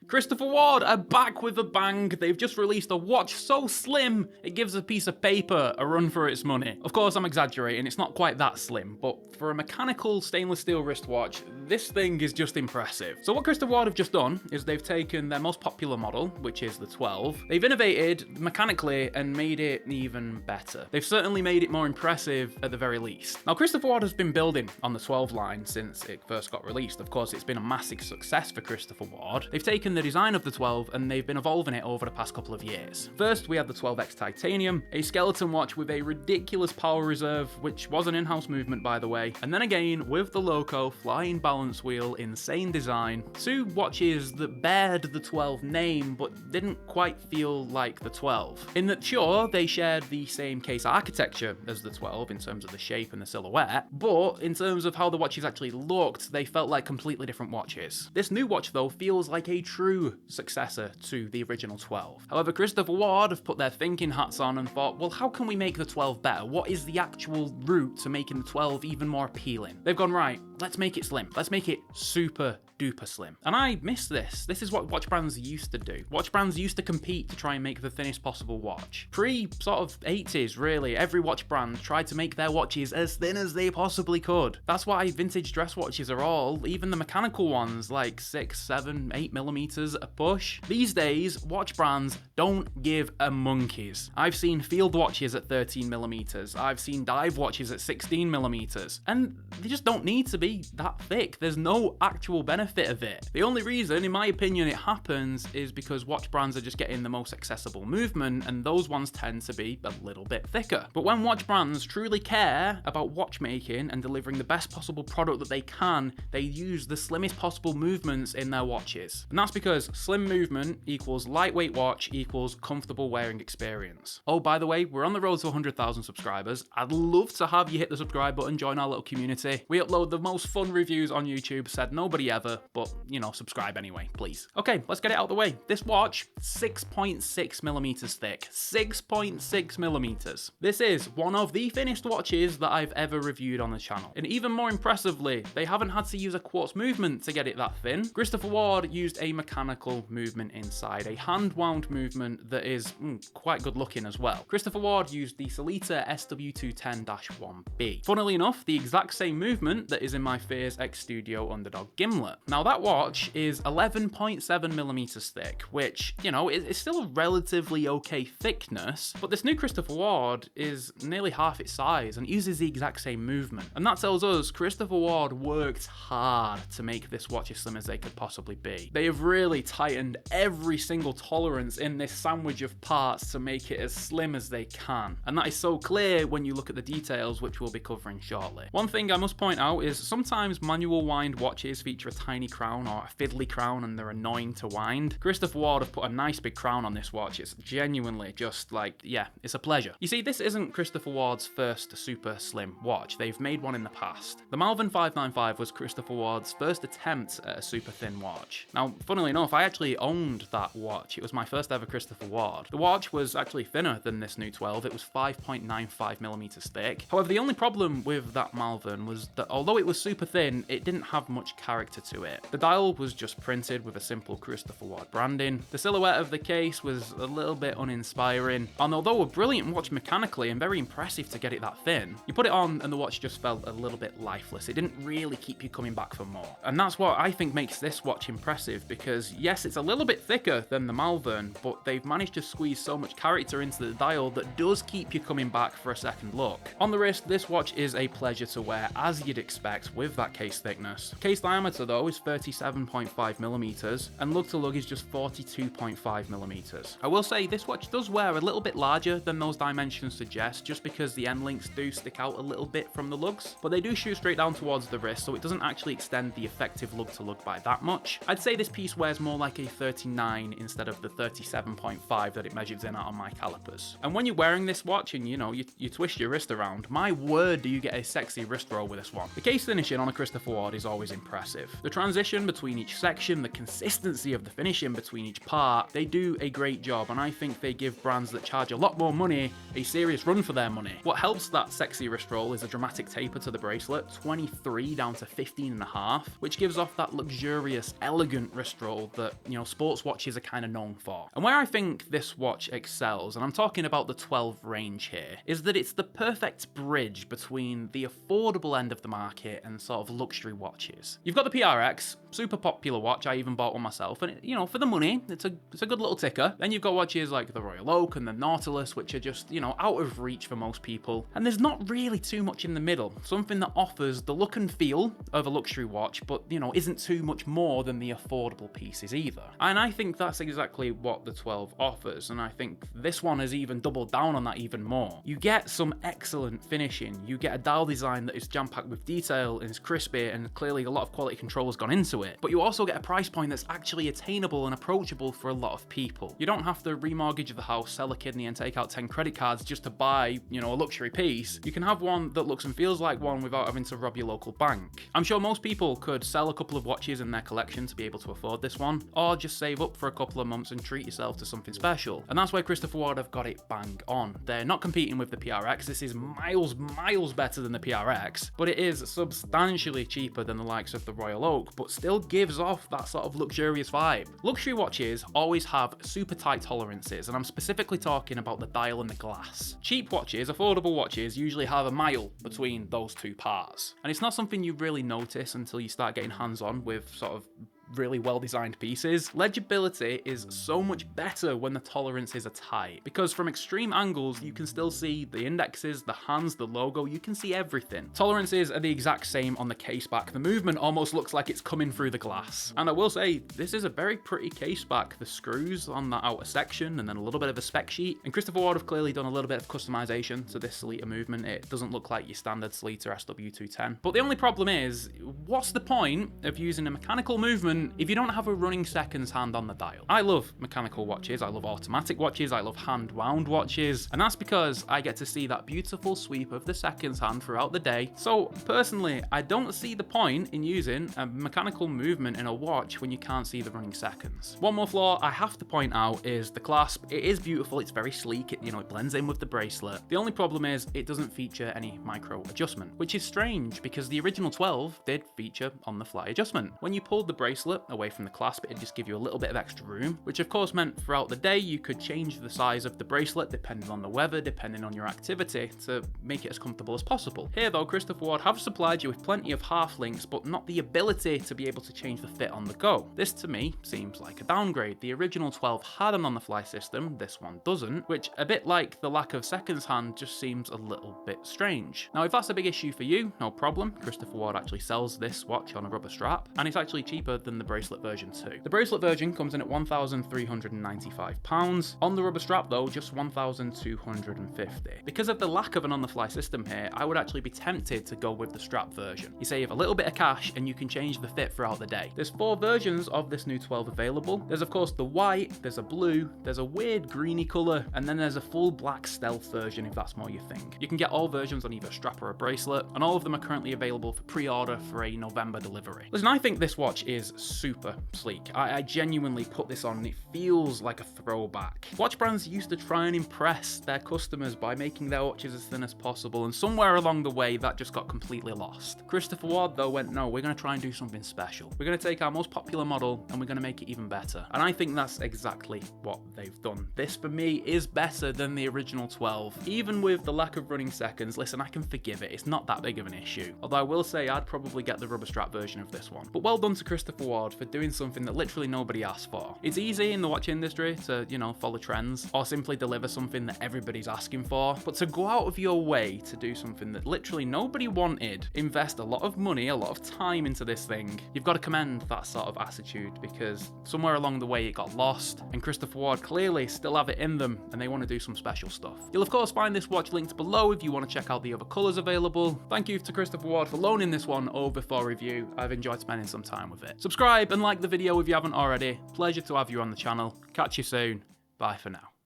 Christopher Ward are back with a bang. They've just released a watch so slim, it gives a piece of paper a run for its money. Of course, I'm exaggerating, it's not quite that slim, but for a mechanical stainless steel wristwatch, this thing is just impressive. So what Christopher Ward have just done is they've taken their most popular model, which is the 12. They've innovated mechanically and made it even better. They've certainly made it more impressive at the very least. Now, Christopher Ward has been building on the 12 line since it first got released. Of course, it's been a massive success for Christopher Ward. They've taken the design of the 12 and they've been evolving it over the past couple of years. First, we had the 12X Titanium, a skeleton watch with a ridiculous power reserve, which was an in-house movement by the way, and then again with the Loco flying balance wheel, insane design. Two watches that bared the 12 name but didn't quite feel like the 12. In that sure, they shared the same case architecture as the 12 in terms of the shape and the silhouette, but in terms of how the watches actually looked, they felt like completely different watches. This new watch though feels like a true successor to the original 12. However, Christopher Ward have put their thinking hats on and thought, well, how can we make the 12 better? What is the actual route to making the 12 even more appealing? They've gone, right, let's make it slim. Let's make it super duper slim. And I miss this. This is what watch brands used to do. Watch brands used to compete to try and make the thinnest possible watch. Pre sort of 80s, really, every watch brand tried to make their watches as thin as they possibly could. That's why vintage dress watches are all, even the mechanical ones, like 6, 7, 8 millimeters a push. These days, watch brands don't give a monkeys. I've seen field watches at 13 millimeters. I've seen dive watches at 16 millimeters. And they just don't need to be that thick. There's no actual benefit of it. The only reason, in my opinion, it happens is because watch brands are just getting the most accessible movement, and those ones tend to be a little bit thicker. But when watch brands truly care about watchmaking and delivering the best possible product that they can, they use the slimmest possible movements in their watches. And that's because slim movement equals lightweight watch equals comfortable wearing experience. Oh, by the way, we're on the road to 100,000 subscribers. I'd love to have you hit the subscribe button, join our little community. We upload the most fun reviews on YouTube, said nobody ever, but you know, subscribe anyway, please. Okay, let's get it out of the way. This watch, 6.6 millimeters thick. 6.6 millimeters. This is one of the thinnest watches that I've ever reviewed on the channel. And even more impressively, they haven't had to use a quartz movement to get it that thin. Christopher Ward used a mechanical movement inside, a hand-wound movement that is quite good looking as well. Christopher Ward used the Sellita SW210-1B. Funnily enough, the exact same movement that is in my Fears X Studio Underdog Gimlet. Now that watch is 11.7 millimeters thick, which, you know, it's still a relatively okay thickness, but this new Christopher Ward is nearly half its size and uses the exact same movement. And that tells us Christopher Ward worked hard to make this watch as slim as they could possibly be. They have really tightened every single tolerance in this sandwich of parts to make it as slim as they can. And that is so clear when you look at the details, which we'll be covering shortly. One thing I must point out is sometimes manual wind watches feature a tiny crown or a fiddly crown and they're annoying to wind. Christopher Ward have put a nice big crown on this watch. It's genuinely just like, yeah, it's a pleasure. You see, this isn't Christopher Ward's first super slim watch. They've made one in the past. The Malvern 595 was Christopher Ward's first attempt at a super thin watch. Now, funnily enough, I actually owned that watch. It was my first ever Christopher Ward. The watch was actually thinner than this new 12. It was 5.95 millimeters thick. However, the only problem with that Malvern was that although it was super thin, it didn't have much character to it. The dial was just printed with a simple Christopher Ward branding. The silhouette of the case was a little bit uninspiring, and although a brilliant watch mechanically and very impressive to get it that thin, you put it on and the watch just felt a little bit lifeless. It didn't really keep you coming back for more. And that's what I think makes this watch impressive, because yes, it's a little bit thicker than the Malvern, but they've managed to squeeze so much character into the dial that does keep you coming back for a second look. On the wrist, this watch is a pleasure to wear, as you'd expect with that case thickness. Case diameter though is 37.5 millimeters, and lug to lug is just 42.5 millimeters. I will say this watch does wear a little bit larger than those dimensions suggest, just because the end links do stick out a little bit from the lugs, but they do shoot straight down towards the wrist, so it doesn't actually extend the effective lug to lug by that much. I'd say this piece wears more like a 39 instead of the 37.5 that it measures in on my calipers. And when you're wearing this watch and you twist your wrist around, my word, do you get a sexy wrist roll with this one. The case finishing on a Christopher Ward is always impressive. The transition between each section, the consistency of the finishing between each part, they do a great job, and I think they give brands that charge a lot more money a serious run for their money. What helps that sexy wrist roll is a dramatic taper to the bracelet, 23 down to 15.5, which gives off that luxurious, elegant wrist roll that, sports watches are kind of known for. And where I think this watch excels, and I'm talking about the 12 range here, is that it's the perfect bridge between the affordable end of the market and sort of luxury watches. You've got the PRX, super popular watch, I even bought one myself, and for the money, it's a good little ticker. Then you've got watches like the Royal Oak and the Nautilus, which are just, out of reach for most people. And there's not really too much in the middle, something that offers the look and feel of a luxury watch, but, isn't too much more than the affordable pieces either. And I think that's exactly what the 12 offers, and I think this one has even doubled down on that even more. You get some excellent finishing, you get a dial design that is jam-packed with detail and is crispy, and clearly a lot of quality control has gone into it, but you also get a price point that's actually attainable and approachable for a lot of people. You don't have to remortgage the house, sell a kidney, and take out 10 credit cards just to buy, a luxury piece. You can have one that looks and feels like one without having to rob your local bank. I'm sure most people could sell a couple of watches in their collection to be able to afford this one, or just save up for a couple of months and treat yourself to something special. And that's why Christopher Ward have got it bang on. They're not competing with the PRX. This is miles better than the PRX, but it is substantially cheaper than the likes of the Royal Oak, but still gives off that sort of luxurious vibe. Luxury watches always have super tight tolerances, and I'm specifically talking about the dial and the glass. Cheap watches, affordable watches, usually have a mile between those two parts, and it's not something you really notice until you start getting hands-on with sort of really well-designed pieces. Legibility is so much better when the tolerances are tight, because from extreme angles you can still see the indexes, the hands, the logo, you can see everything. Tolerances are the exact same on the case back. The movement almost looks like it's coming through the glass. And I will say, this is a very pretty case back. The screws on that outer section, and then a little bit of a spec sheet. And Christopher Ward have clearly done a little bit of customization to this Sellita movement. It doesn't look like your standard Sellita SW210. But the only problem is, what's the point of using a mechanical movement if you don't have a running seconds hand on the dial? I love mechanical watches, I love automatic watches, I love hand wound watches, and that's because I get to see that beautiful sweep of the seconds hand throughout the day. So personally, I don't see the point in using a mechanical movement in a watch when you can't see the running seconds. One more flaw I have to point out is the clasp. It is beautiful, it's very sleek, it blends in with the bracelet. The only problem is it doesn't feature any micro adjustment, which is strange because the original 12 did feature on the fly adjustment. When you pulled the bracelet away from the clasp, it'd just give you a little bit of extra room, which of course meant throughout the day you could change the size of the bracelet depending on the weather, depending on your activity, to make it as comfortable as possible. Here though, Christopher Ward have supplied you with plenty of half links, but not the ability to be able to change the fit on the go. This to me seems like a downgrade. The original 12 had an on the fly system, this one doesn't, which, a bit like the lack of seconds hand, just seems a little bit strange. Now if that's a big issue for you, no problem. Christopher Ward actually sells this watch on a rubber strap, and it's actually cheaper than the bracelet version too. The bracelet version comes in at £1,395. On the rubber strap though, just £1,250. Because of the lack of an on-the-fly system here, I would actually be tempted to go with the strap version. You save a little bit of cash and you can change the fit throughout the day. There's 4 versions of this new 12 available. There's of course the white, there's a blue, there's a weird greeny colour, and then there's a full black stealth version if that's more your thing. You can get all versions on either a strap or a bracelet, and all of them are currently available for pre-order for a November delivery. Listen, I think this watch is super sleek. I genuinely put this on and it feels like a throwback. Watch brands used to try and impress their customers by making their watches as thin as possible, and somewhere along the way that just got completely lost. Christopher Ward though went, no, we're going to try and do something special. We're going to take our most popular model and we're going to make it even better. And I think that's exactly what they've done. This for me is better than the original 12. Even with the lack of running seconds, listen, I can forgive it. It's not that big of an issue. Although I will say I'd probably get the rubber strap version of this one. But well done to Christopher Ward for doing something that literally nobody asked for. It's easy in the watch industry to, follow trends or simply deliver something that everybody's asking for, but to go out of your way to do something that literally nobody wanted, invest a lot of money, a lot of time into this thing, you've got to commend that sort of attitude, because somewhere along the way it got lost, and Christopher Ward clearly still have it in them and they want to do some special stuff. You'll of course find this watch linked below if you want to check out the other colours available. Thank you to Christopher Ward for loaning this one over for review. I've enjoyed spending some time with it. Subscribe and like the video if you haven't already. Pleasure to have you on the channel. Catch you soon. Bye for now.